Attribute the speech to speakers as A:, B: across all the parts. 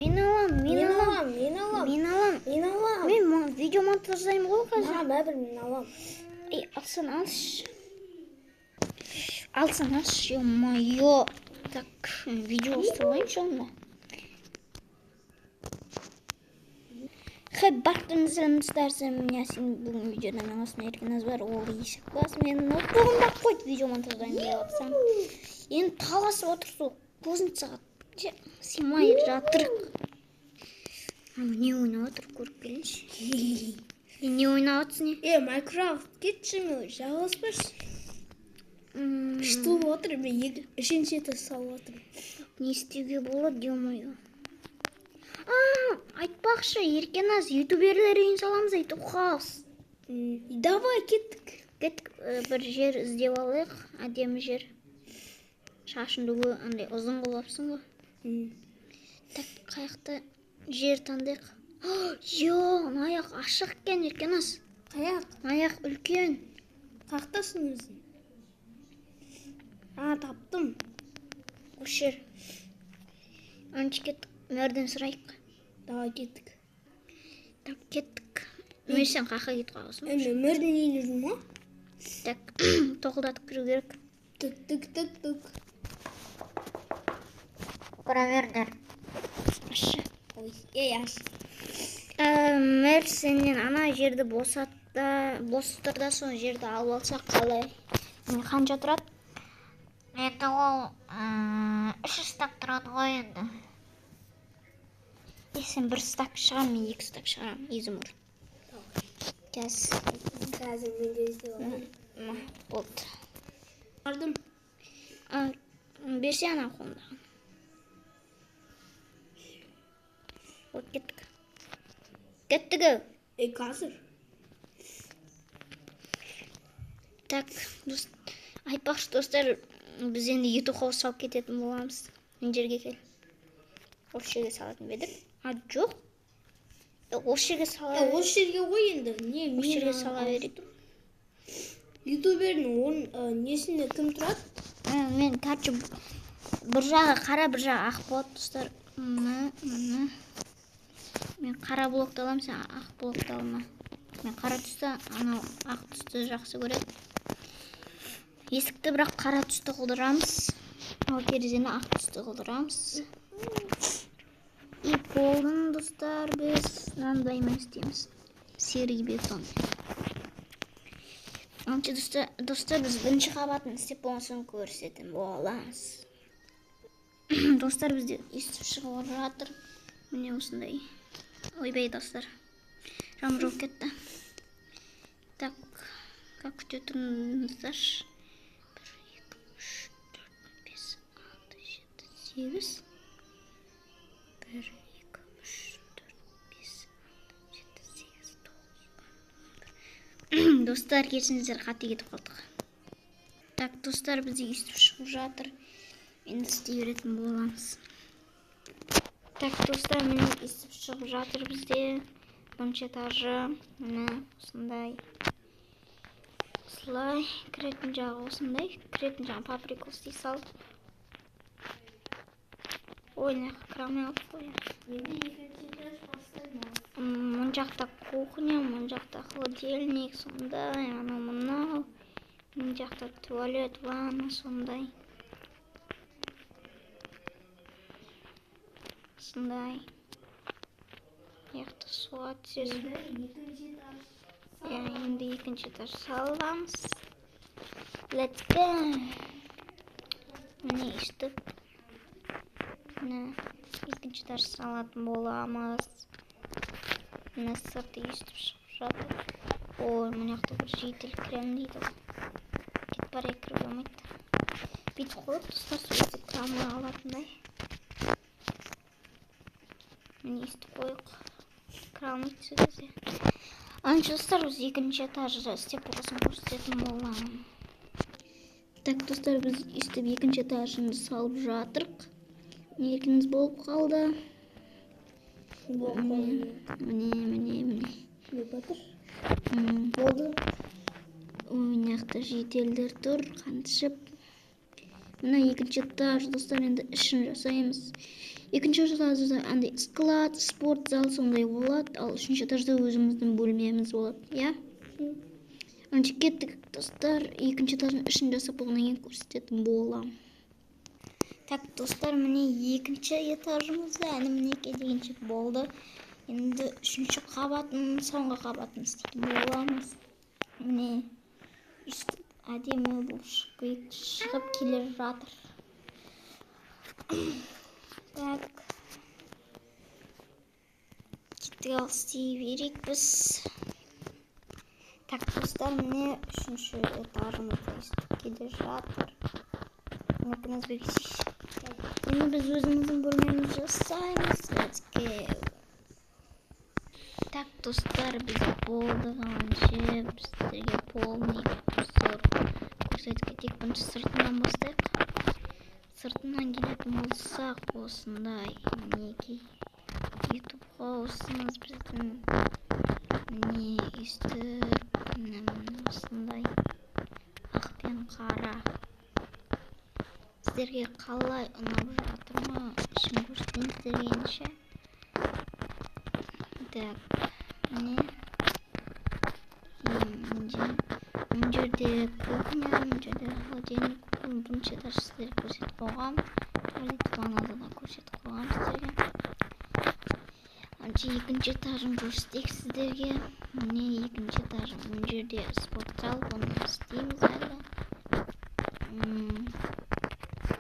A: Мен алам. Мен видео монтаждаймын ғой қазір.
B: Бәрібір мен алам.
A: Алсаң алшы, ё-моё. Так, видео ұсталайыншы онда. Бақтыңыздар, мен сен бүгін видеодан аңасына еркіңіз бар, ол есік бас. Мен ноутбугымда қойды видео монтаждайын деп атсам. Енді таласып отырсың, көзін сағат сыймай жатыр. Не ойнап отыр, көріп келіңші. Не ойнап отсың?
B: Майнкрафт кетші мен жалғаспашы. Что отыр, мен үшінші етіп салып отыр.
A: Не істеуге болады, ё-моё. Айтпақшы, Еркеназ ютуберлер үйін саламыз, айтып қағыз.
B: Давай, кеттік.
A: Бір жер іздеп алайық, әдемі жер. Шашынды андай ұзын қылапсың ғой. Так, қаяқта жер таңдайық. Аяқ ашық екен, Еркеназ.
B: Қаяқ?
A: Аяқ үлкен.
B: Қақтасың өзің? Таптым.
A: Осы жер. Анчы кеттік, мөрден сұрайық.
B: Давай, кеттік.
A: Так, кеттік. Мен сен қаққа кетіп қаласың.
B: Мен мөрден ең жүрдім ма?
A: Так, тоқылдатып кіру керек.
B: Түк.
A: Провердер. Ашы.
B: Аш.
A: Мөр сенен ана жерді босытыр да соң жерді алып алсақ қалай? Қанша тұрады?
C: Енді ол 3 стак тұрады ғой енді.
A: Сен 1 стак шығам, мен 2 стак шығам, изумруд.
B: Қазір мен де іздеп аламын.
A: Болды.
B: Бардым.
A: Берсе ана қолымдағы. Вот, кеттік.
B: Қазір.
A: Так, айтпақшы достар, біз енді ютуб қауыз салып кететін боламыз. Мен жерге кел. Осы жерге салатын бедік. Жоқ. Осы жерге сала берейік.
B: Осы жерге ғой енді.
A: Осы жерге сала берейік.
B: Ютубердің несінде кім тұрады?
A: Мен, короче, бір жағы қара, бір жағы ақ болады, достар. Мен қара блокты алам, сен ақ блокты алма. Мен қара түсті, анау ақ түсті жақсы көреді. Есікті бірақ қара түсті қылдырамыз. Ал терезені ақ түсті қылдырамыз. И болдың, достар, біз мынандаймен істейміз. Серый бетон. Анчы достар, біз бірінші қабатын істеп болған көрсететін боламыз. Достар, бізде естіп шығып жатыр. Міне осындай. Ойбай, достар. Жамыр жоқ кетті. Так, как күтетіңіздер? 1, 2, 3, 4, 5, 6, 7, 8. 1, 2, 3, 4, 5, 6, 7, 8, 9. Достар, келсіңіздер, қате кетіп қалдық. Так, достар, бізде естіп шығып жатыр. Енді істей беретін боламыз. Так, достар, мен естіп шығып жатыр бізде. Бірінші этажы, міне осындай. Осылай, кіретін жағы осындай. Кіретін жағы паприка істей салып. Ой, не қырамай алып қоя. Мұн жақта кухня, мұн жақта холодильник, сондай, ана мұнау. Мұн жақта туалет, ванна, сондай. Сондай. Яқты суға түсесің. Енді екінші этаж саламыз. Let's go! Міне іштіп. Міне екінші этаж салатын боламыз. Міне сырты естіп шығып жатыр. Ой, міне жақта бір жейтел крем дейді. Кет барай кіріп болмайды. Бүйтіп қойып, достар, сөйтіп крамы алатындай. Міне естіп қойық. Крамы түседі. Анчы достар, біз екінші этажы істеп болғасын көрсететін боламын. Так, достар, біз естіп екінші этажын салып жатырық. Еркіңіз болып қалды. Міне.
B: Болды.
A: Ойнақта жетелдер тұр, қантышып. Мына екінші этаж, достар, енді ішін жасаймыз. Екінші этажда андай склад, спорт зал сондай болады, ал үшінші этажда өзіміздің бөлмеміз болады, иә? Önce kеттік достар, екінші этаждың ішін жасап болғаннан кейін көрсететін боламын. Так, достар, міне екінші этажымызда әні мінекей дегенше болды. Енді үшінші қабатын, соңғы қабатын істейтін боламыз. Міне үстіп әдемі болып шығып келе жатыр. Так, кеттік ал істей берейік біз. Так, достар, міне үшінші этажымызда істеп келе жатыр. Bakınız bir kişi. Şimdi biz özümüzün bölmemizi жасаймыз. Let's go. Так, достар, біз болды ғаншы. Біздерге полный обзор көрсетіп кетейік. Бірінші сыртынан бастайық. Сыртынан келетін болсақ, осындай мінекей ютубқа осыңыз біздің міне үстіп осындай ақ пен қара. Сіздерге қалай ұнап жатыр ма? Ішін көрсетейін сіздерге ендеше. Так, міне мына жерде кухня, мына жерде холодильник, бірінші этаж сіздерге көрсетіп қойғам. Туалет, ваннада да көрсетіп қойғам сіздерге. Екінші этажын көрсетейік сіздерге. Міне екінші этажын. Мына жерде спорт зал, оны істейміз әлі.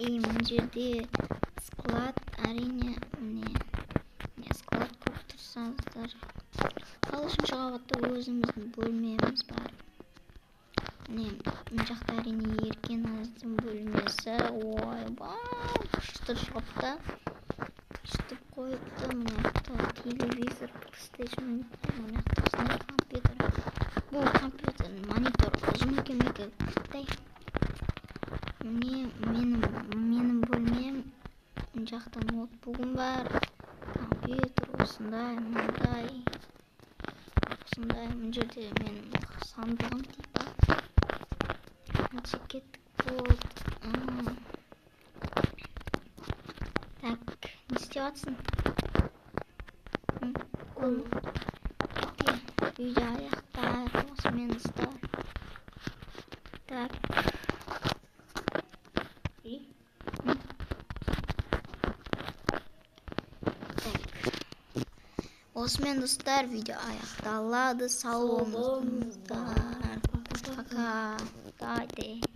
A: Мына жерде склад, әрине, міне склад көріп тұрсаңыздар. Ал үшінші қабатта өзіміздің бөлмеміз бар. Міне мына жақта әрине еркен аздың бөлмесі. Ойбай, күшті шығыпты. Күшті қойыпты. Мына жақта телевизор, PlayStation, мына жақта осындай компьютер. Бұл компьютер, монитор, ұзын екен кіттай. Міне менің бөлмем, мына жақта ноутбугым бар, компьютер, осындай, мындай. Мына жерде менің сандығым типа. Мына кеттік болды. Так, не істеп жатсың? Видео аяқтайық, осымен достар. Так. Осымен достар, видео аяқталады. Сау болыңыздар. Пока. Дайде.